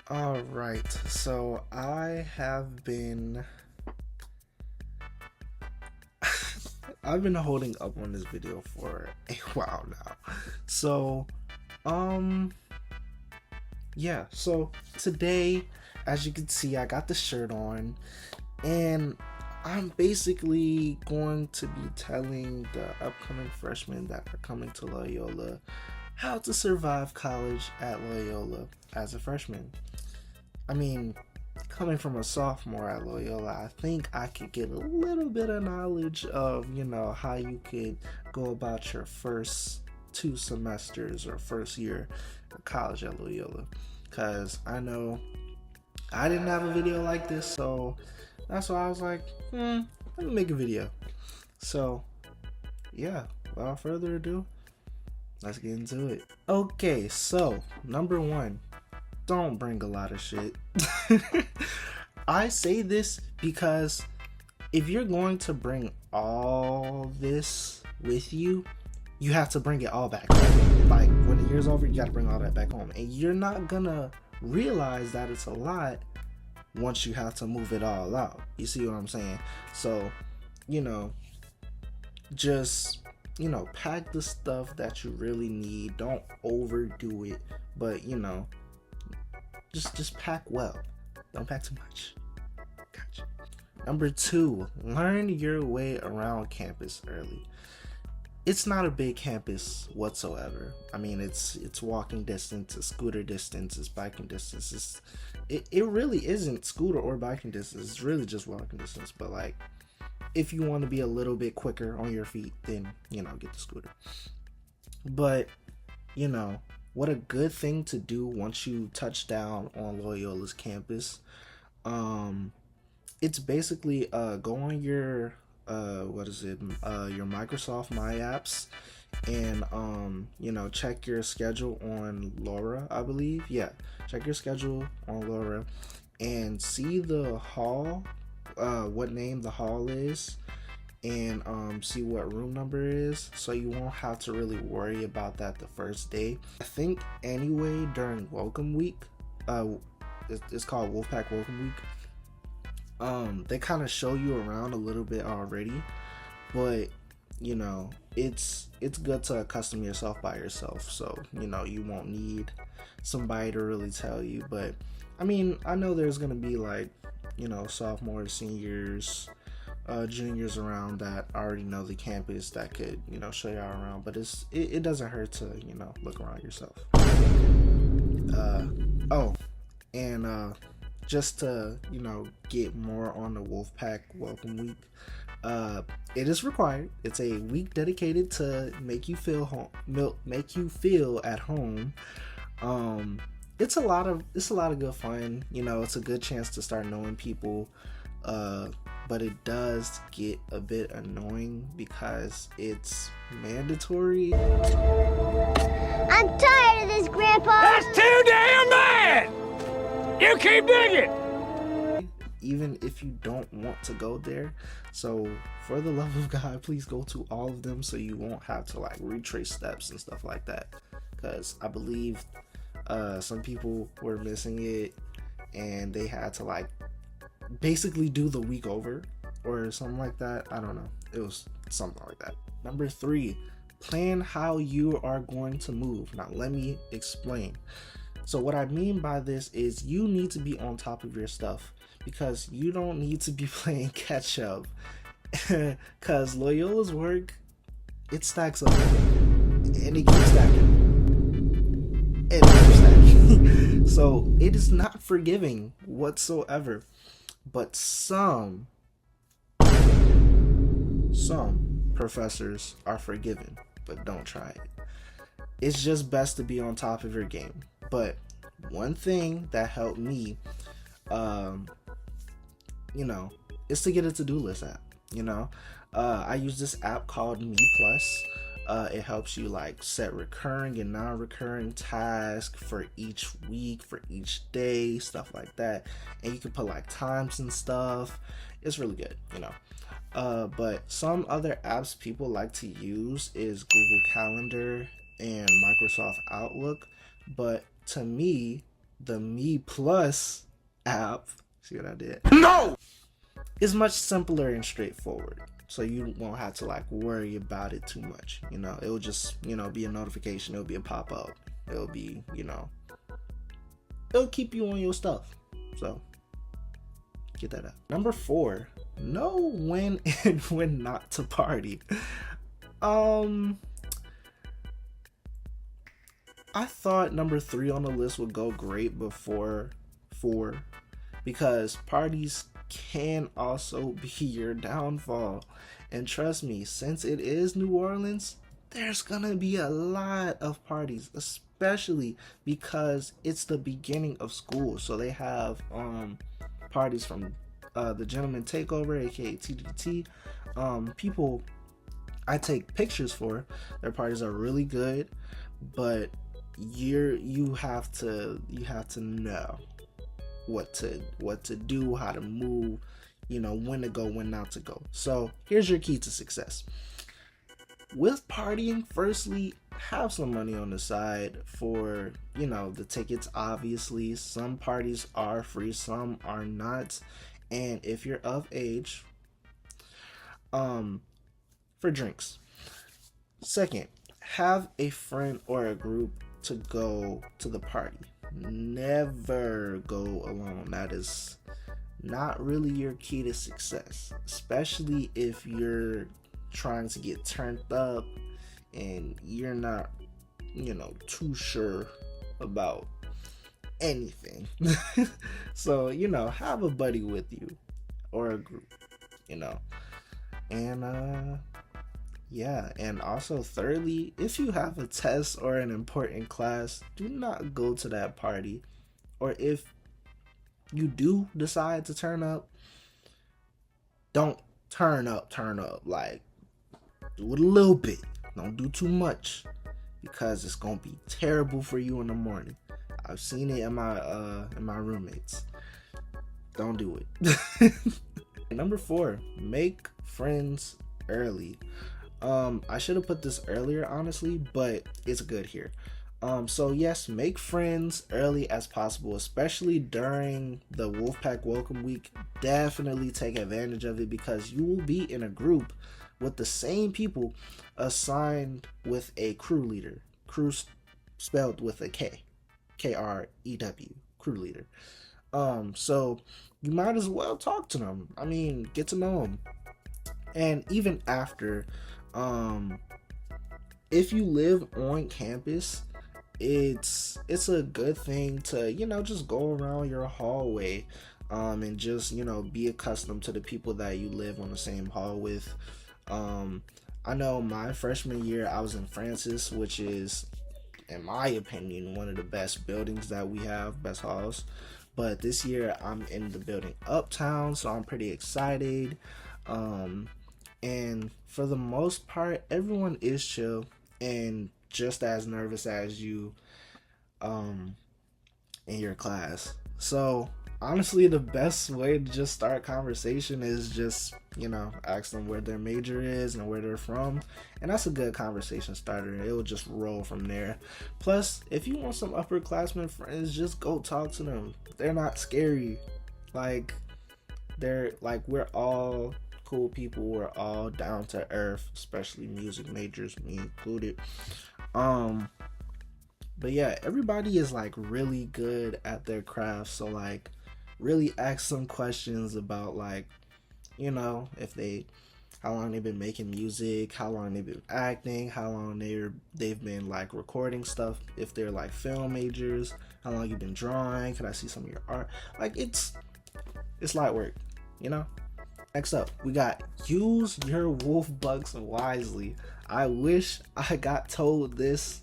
All right, so I've been holding up on this video for a while now. So, um, yeah. So today, as you can see, I got the shirt on, and I'm basically going to be telling the upcoming freshmen that are coming to Loyola how to survive college at Loyola as a freshman. I mean, coming from a sophomore at Loyola, I think I could get a little bit of knowledge of, how you could go about your first 2 semesters or first year of college at Loyola. Because I know I didn't have a video like this, so that's why I was like, let me make a video. So, yeah, without further ado, let's get into it. Okay, so number one, don't bring a lot of shit. I say this because if you're going to bring all this with you, you have to bring it all back home. Like, when the year's over, you gotta bring all that back home. And you're not gonna realize that it's a lot once you have to move it all out. You see what I'm saying? So, just, pack the stuff that you really need. Don't overdo it. But, just pack well. Don't pack too much. Gotcha. Number 2, learn your way around campus early. It's not a big campus whatsoever. I mean, it's walking distance, it's scooter distance, it's biking distance. It really isn't scooter or biking distance. It's really just walking distance. But like, if you want to be a little bit quicker on your feet, then get the scooter. But what a good thing to do once you touch down on Loyola's campus. It's basically go on your your Microsoft My Apps, and check your schedule on Laura, I believe. Yeah, check your schedule on Laura and see the hall, what name the hall is, and see what room number is, so you won't have to really worry about that the first day. I think anyway, during welcome week, it's called Wolfpack Welcome Week, they kind of show you around a little bit already, but it's good to accustom yourself by yourself, so you won't need somebody to really tell you. But I mean, I know there's gonna be like sophomores, seniors, juniors around that already know the campus that could show y'all around, but it doesn't hurt to look around yourself. Just to get more on the Wolfpack Welcome Week, it is required. It's a week dedicated to make you feel at home. It's a lot of good fun. It's a good chance to start knowing people, but it does get a bit annoying because it's mandatory. I'm tired of this, Grandpa. That's too damn bad! You keep digging! Even if you don't want to go there. So for the love of God, please go to all of them so you won't have to like retrace steps and stuff like that. Because I believe some people were missing it and they had to like basically do the week over or something like that. I don't know. It was something like that. Number 3, plan how you are going to move. Now let me explain. So what I mean by this is you need to be on top of your stuff, because you don't need to be playing catch up. Because Loyola's work, it stacks up and it keeps stacking and it keeps stacking. So it is not forgiving whatsoever. But some professors are forgiven, but don't try it. It's just best to be on top of your game. But one thing that helped me, is to get a to-do list app. I use this app called Me Plus. It helps you like set recurring and non-recurring tasks for each week, for each day, stuff like that. And you can put like times and stuff. It's really good, But some other apps people like to use is Google Calendar and Microsoft Outlook. But to me, the Me Plus app, see what I did? No! Is much simpler and straightforward. So you won't have to like worry about it too much. You know, it'll just, you know, be a notification. It'll be a pop-up. It'll be, you know, it'll keep you on your stuff. So get that up. Number 4, know when and when not to party. I thought number 3 on the list would go great before 4, because parties can also be your downfall. And trust me, since it is New Orleans, there's gonna be a lot of parties, especially because it's the beginning of school. So they have parties from the Gentleman Takeover, aka TGT. People I take pictures for, their parties are really good, but you have to know what to do, how to move, you know, when to go, when not to go. So here's your key to success with partying. Firstly, have some money on the side for, you know, the tickets. Obviously, some parties are free, some are not, and if you're of age, for drinks. Second, have a friend or a group to go to the party. Never go alone. That is not really your key to success, especially if you're trying to get turned up and you're not, you know, too sure about anything. So, you know, have a buddy with you or a group, you know. And yeah, and also thirdly, if you have a test or an important class, do not go to that party. Or if you do decide to turn up, don't turn up. Like, do it a little bit. Don't do too much, because it's gonna be terrible for you in the morning. I've seen it in my roommates. Don't do it. Number 4, make friends early. I should have put this earlier, honestly, but it's good here. So yes, make friends early as possible, especially during the Wolfpack Welcome Week. Definitely take advantage of it, because you will be in a group with the same people assigned with a crew leader. Crew spelled with a K. K-R-E-W. Crew leader. So you might as well talk to them. I mean, get to know them. And even after, if you live on campus, it's a good thing to, you know, just go around your hallway, and just, you know, be accustomed to the people that you live on the same hall with. I know my freshman year I was in Francis, which is, in my opinion, one of the best buildings that we have, best halls. But this year I'm in the building uptown, so I'm pretty excited. And for the most part, everyone is chill and just as nervous as you in your class. So honestly, the best way to just start conversation is just, you know, ask them where their major is and where they're from, and that's a good conversation starter. It will just roll from there. Plus, if you want some upperclassmen friends, just go talk to them. They're not scary. Like, they're like, we're all cool people. We're all down to earth, especially music majors, me included. But yeah, everybody is like really good at their craft, so like really ask some questions about, like, you know, how long they've been making music, how long they've been acting, how long they've been like recording stuff, if they're like film majors, how long you've been drawing, can I see some of your art? Like, it's light work, you know. Next up, we got use your wolf bucks wisely. I wish I got told this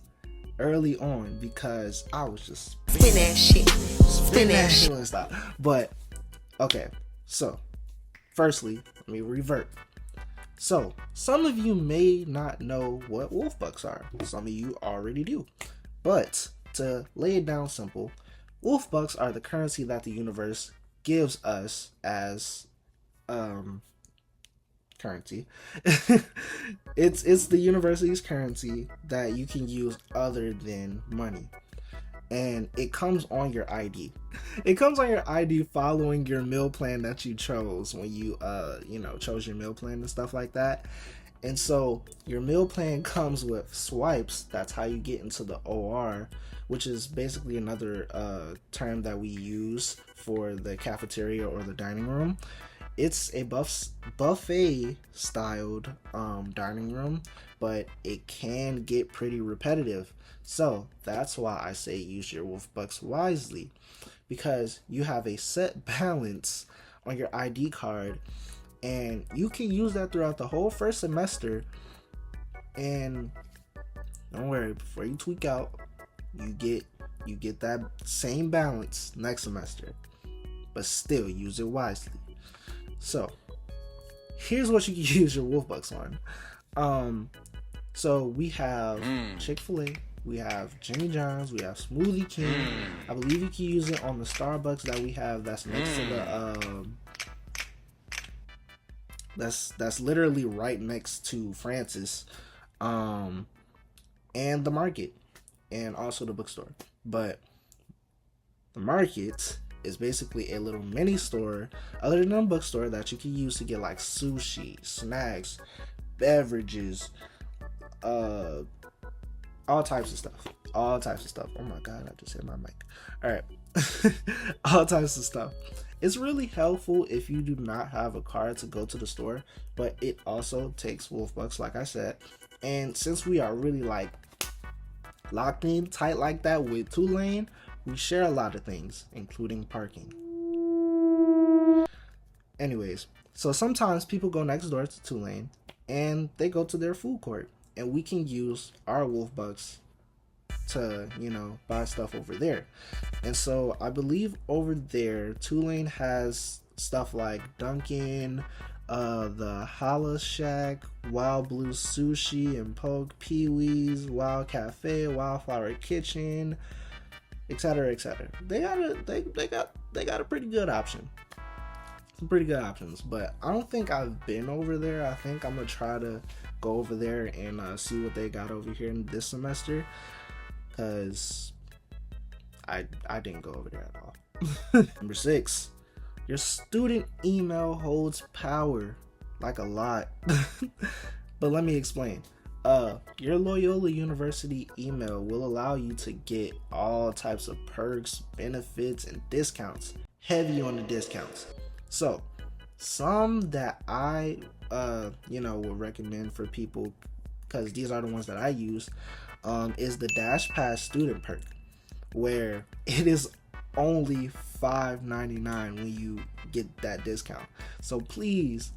early on, because I was just spin that shit and stuff. But okay, so firstly, let me revert. So some of you may not know what wolf bucks are. Some of you already do. But to lay it down simple, wolf bucks are the currency that the universe gives us as currency. It's the university's currency that you can use other than money. and it comes on your ID. It comes on your ID following your meal plan that you chose when you chose your meal plan and stuff like that. And so your meal plan comes with swipes. That's how you get into the OR, which is basically another term that we use for the cafeteria or the dining room. It's a buffet styled dining room, but it can get pretty repetitive. So that's why I say use your wolf bucks wisely, because you have a set balance on your ID card, and you can use that throughout the whole first semester. And don't worry, before you tweak out, you get that same balance next semester, but still use it wisely. So here's what you can use your wolf bucks on. So we have Chick-fil-A, we have Jimmy John's, we have Smoothie King. I believe you can use it on the Starbucks that we have that's next to the that's literally right next to Francis, and the Market, and also the bookstore. But the Market is basically a little mini store other than a bookstore that you can use to get like sushi, snacks, beverages, all types of stuff. Oh my god, I just hit my mic. All right. All types of stuff. It's really helpful if you do not have a car to go to the store, but it also takes wolf bucks, like I said. And since we are really like locked in tight like that with Tulane, we share a lot of things, including parking. Anyways, so sometimes people go next door to Tulane and they go to their food court, and we can use our wolf bucks to, buy stuff over there. And so I believe over there, Tulane has stuff like Dunkin', the Holla Shack, Wild Blue Sushi and Poke, Pee-wee's, Wild Cafe, Wildflower Kitchen, etc. They got a pretty good option. Some pretty good options, but I don't think I've been over there. I think I'm gonna try to go over there and see what they got over here in this semester, because I didn't go over there at all. Number 6, your student email holds power, like a lot. But let me explain. Your Loyola University email will allow you to get all types of perks, benefits, and discounts. Heavy on the discounts. So, some that I, would recommend for people, because these are the ones that I use, is the Dash Pass student perk, where it is only $5.99 when you get that discount. So please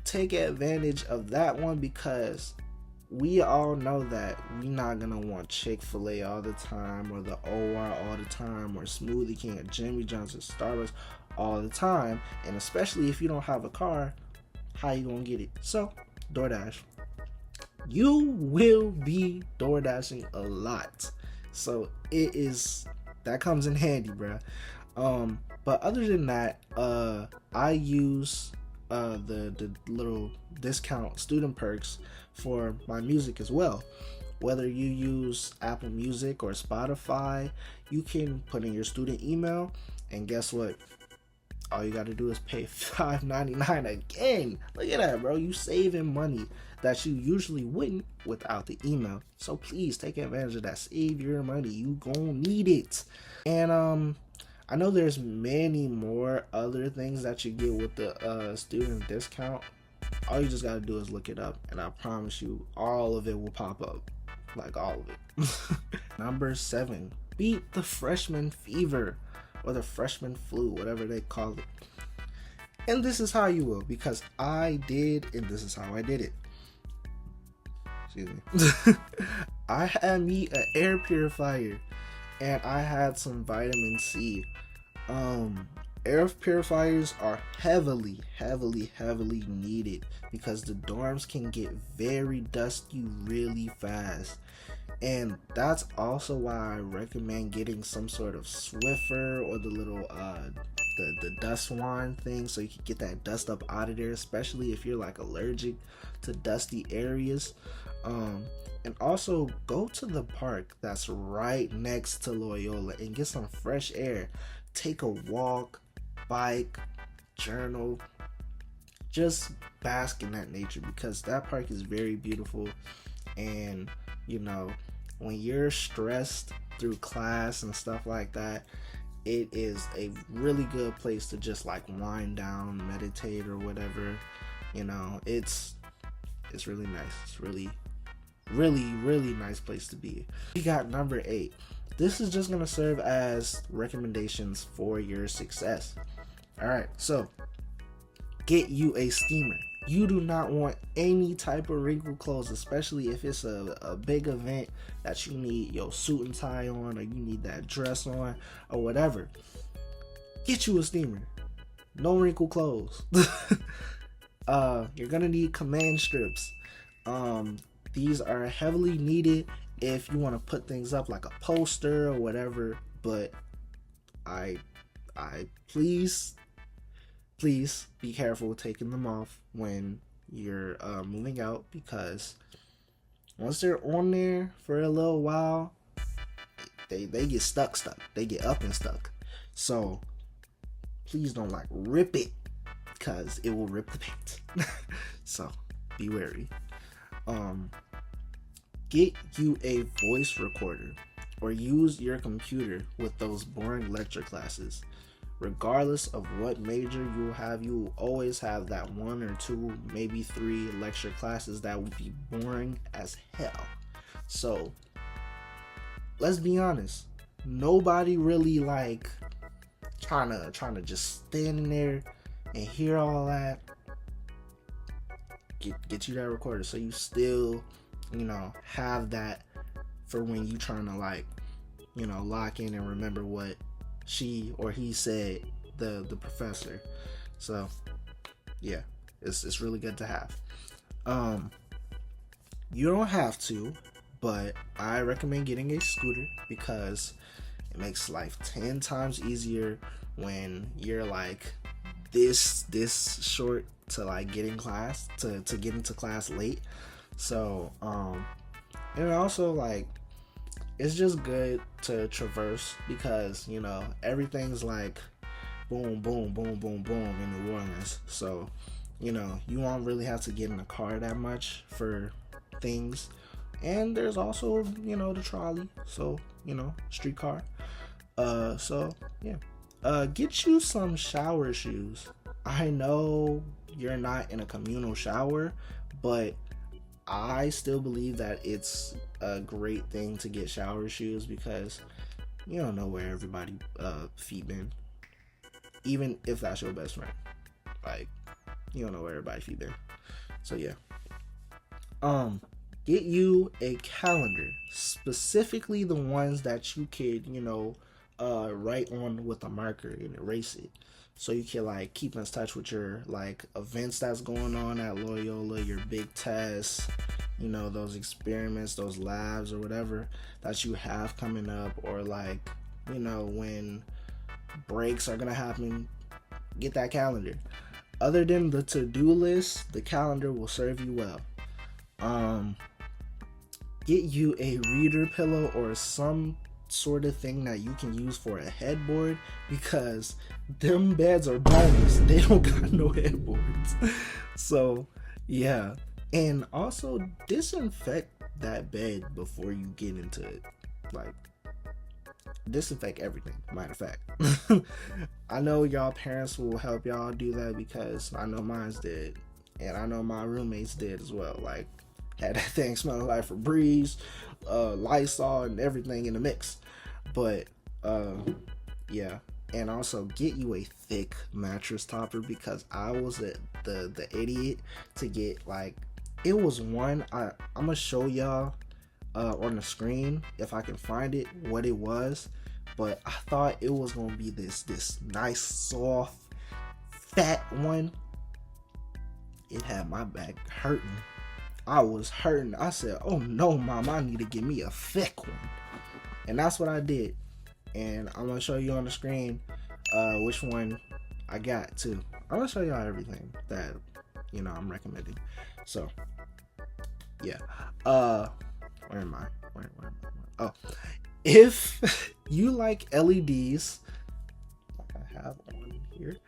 take advantage of that one, because we all know that we're not gonna want Chick-fil-A all the time, or the OR all the time, or Smoothie King, or Jimmy John's, or Starbucks all the time. And especially if you don't have a car, how you gonna get it? So DoorDash. You will be DoorDashing a lot, so that comes in handy, bruh. But other than that, I use the little discount student perks for my music as well. Whether you use Apple Music or Spotify, you can put in your student email, and guess what? All you got to do is pay $5.99 again. Look at that, bro. You saving money that you usually wouldn't without the email. So please take advantage of that. Save your money. You gonna need it. And I know there's many more other things that you get with the student discount. All you just got to do is look it up, and I promise you all of it will pop up. Like all of it. Number 7, beat the freshman fever, or the freshman flu, whatever they call it. And this is how you will, because I did, and this is how I did it. Excuse me. I had me an air purifier, and I had some vitamin C. Air purifiers are heavily needed, because the dorms can get very dusty really fast. And that's also why I recommend getting some sort of Swiffer, or the little the dust wand thing, so you can get that dust up out of there, especially if you're like allergic to dusty areas. And also go to the park that's right next to Loyola and get some fresh air. Take a walk, bike, journal, just bask in that nature, because that park is very beautiful. And you know, when you're stressed through class and stuff like that, it is a really good place to just like wind down, meditate, or whatever. You know, it's really nice. It's really nice place to be. We got number 8. This is just gonna serve as recommendations for your success. All right, so get you a steamer. You do not want any type of wrinkled clothes, especially if it's a big event that you need your suit and tie on, or you need that dress on, or whatever. Get you a steamer. No wrinkled clothes. You're gonna need command strips. These are heavily needed if you want to put things up like a poster or whatever, but I please be careful taking them off when you're moving out, because once they're on there for a little while, they get stuck. They get up and stuck. So please don't like rip it, because it will rip the paint. So be wary. Get you a voice recorder, or use your computer with those boring lecture classes. Regardless of what major you have, you will always have that 1 or 2, maybe 3 lecture classes that will be boring as hell. So let's be honest, nobody really like trying to just stand in there and hear all that. Get you that recorder, so you still, you know, have that for when you trying to, like, you know, lock in and remember what she or he said, the professor. So yeah, it's really good to have. You don't have to, but I recommend getting a scooter, because it makes life 10 times easier when you're like this short to like get in class, to get into class late. So and also, like, it's just good to traverse, because, you know, everything's like boom boom boom boom boom in New Orleans. So, you know, you won't really have to get in the car that much for things. And there's also, you know, the trolley, so, you know, streetcar. So yeah, get you some shower shoes. I know you're not in a communal shower, but I still believe that it's a great thing to get shower shoes, because you don't know where everybody feet been, even if that's your best friend. Like, you don't know where everybody feet been. So yeah, get you a calendar, specifically the ones that you could, you know, write on with a marker and erase it, so you can like keep in touch with your like events that's going on at Loyola, your big tests, you know, those experiments, those labs or whatever that you have coming up, or like, you know, when breaks are gonna happen. Get that calendar. Other than the to-do list, the calendar will serve you well. Get you a reader pillow or some sort of thing that you can use for a headboard, because them beds are bonus. They don't got no headboards. So yeah, and also disinfect that bed before you get into it. Like, disinfect everything, matter of fact. I know y'all parents will help y'all do that, because I know mine's did, and I know my roommates did as well. Like, had that thing smelling like Febreze, Lysol, and everything in the mix. But yeah, and also get you a thick mattress topper, because I was the idiot to get, like, it was one, I'm gonna show y'all on the screen if I can find it what it was, but I thought it was gonna be this nice soft fat one. It had my back hurting. I was hurting. I said, oh no, mom, I need to get me a thick one. And that's what I did. And I'm going to show you on the screen which one I got too. I'm gonna show y'all everything that I'm recommending. So yeah. Where am I? Where am I? Oh, if you like LEDs, like I have one here.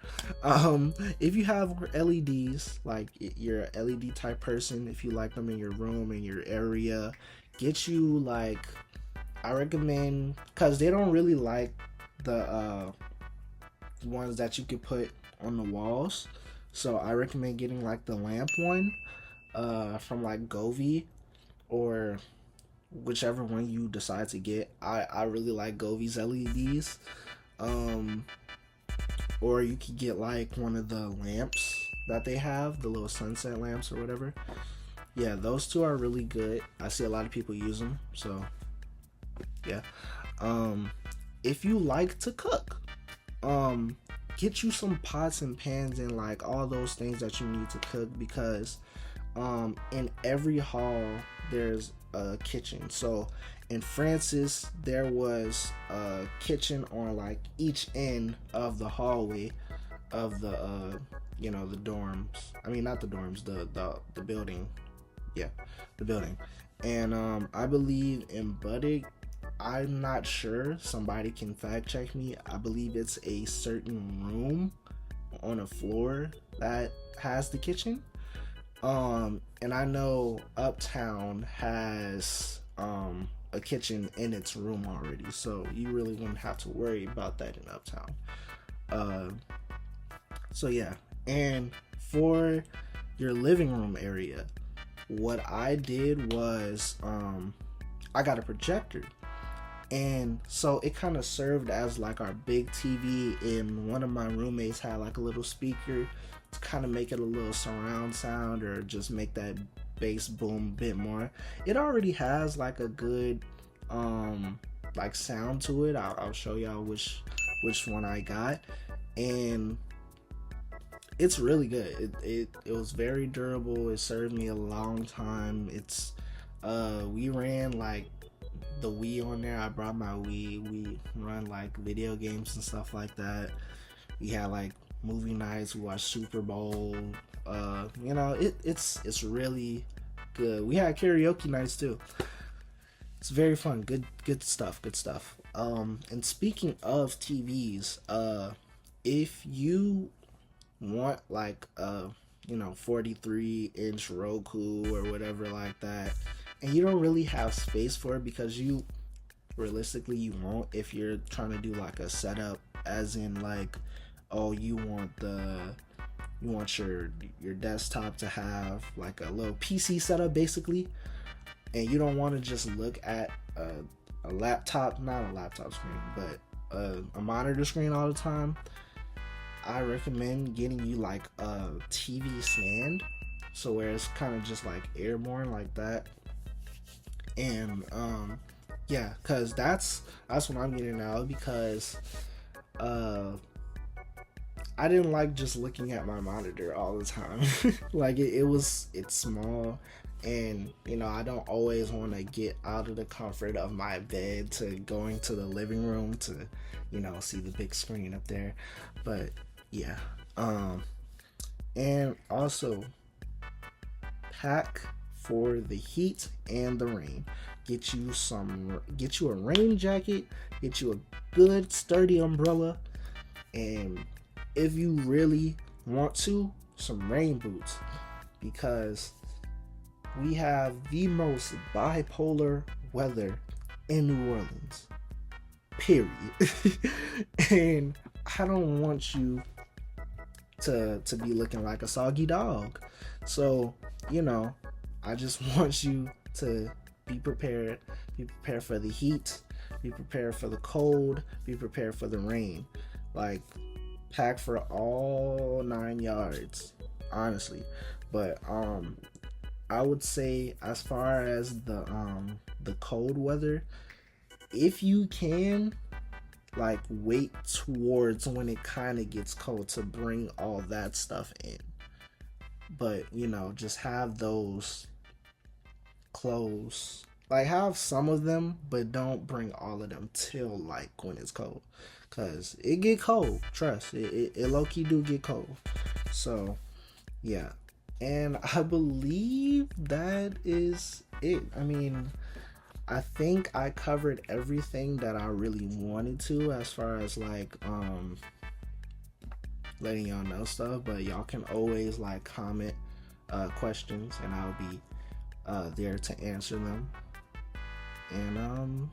If you have LEDs, like you're a LED type person, if you like them in your room, in your area, get you like, I recommend, because they don't really like the ones that you could put on the walls. So I recommend getting like the lamp one from like Govee, or whichever one you decide to get. I really like Govee's LEDs. Or you could get like one of the lamps that they have, the little sunset lamps or whatever. Yeah, those two are really good. I see a lot of people use them. So yeah. If you like to cook, get you some pots and pans and like all those things that you need to cook, because in every hall there's a kitchen. So in Francis there was a kitchen on like each end of the hallway of the the dorms. I mean, not the dorms, the building. Yeah, the building. And I believe in Buddig, I'm not sure, somebody can fact check me, I believe it's a certain room on a floor that has the kitchen. And I know Uptown has a kitchen in its room already, so you really wouldn't have to worry about that in Uptown. So yeah, and for your living room area, what I did was I got a projector, and so it kind of served as like our big TV, and one of my roommates had like a little speaker to kind of make it a little surround sound, or just make that bass boom a bit more. It already has like a good like sound to it. I'll show y'all which one I got, and it's really good. It was very durable. It served me a long time. It's we ran like the Wii on there. I brought my Wii. We run like video games and stuff like that. We had like movie nights. We watched Super Bowl. It's really good. We had karaoke nights too. It's very fun. Good stuff. And speaking of TVs, if you want like a 43-inch Roku or whatever like that, and you don't really have space for it, because you won't if you're trying to do like a setup, as in like, oh, you want your desktop to have like a little PC setup basically, and you don't want to just look at a laptop, not a laptop screen, but a monitor screen all the time, I recommend getting you like a TV stand, so where it's kind of just like airborne like that. And yeah, because that's what I'm getting now, because I didn't like just looking at my monitor all the time. Like it's small, and I don't always want to get out of the comfort of my bed to going to the living room to see the big screen up there. But yeah, and also pack for the heat and the rain. Get you a rain jacket, get you a good sturdy umbrella, and if you really want to, some rain boots, because we have the most bipolar weather in New Orleans, period. And I don't want you to be looking like a soggy dog. So I just want you to be prepared for the heat, be prepared for the cold, be prepared for the rain. Like, pack for all 9 yards, honestly. But I would say, as far as the cold weather, if you can, like, wait towards when it kind of gets cold to bring all that stuff in. But just have those clothes Like have some of them, but don't bring all of them till like when it's cold, cause it get cold. Trust it low key do get cold. So yeah, and I believe that is it. I mean, I think I covered everything that I really wanted to as far as like letting y'all know stuff, but y'all can always like comment questions and I'll be there to answer them. And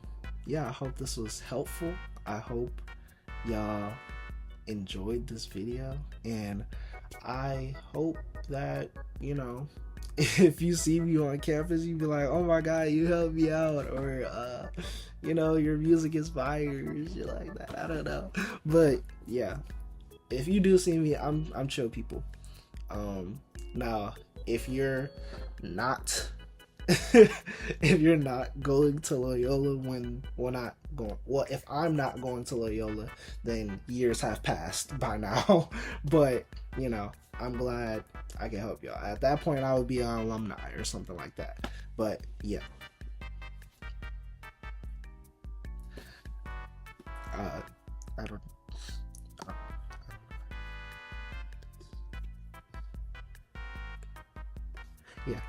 yeah, I hope this was helpful. I hope y'all enjoyed this video, and I hope that, you know, if you see me on campus, you be like, oh my god, you helped me out, or you know, your music is fire, or shit like that. I don't know. But yeah, if you do see me, I'm chill people. Now if you're not if you're not going to Loyola when we're not going, well, if I'm not going to Loyola, then years have passed by now. But you know, I'm glad I can help y'all. At that point, I would be an alumni or something like that. But yeah, I don't. Yeah.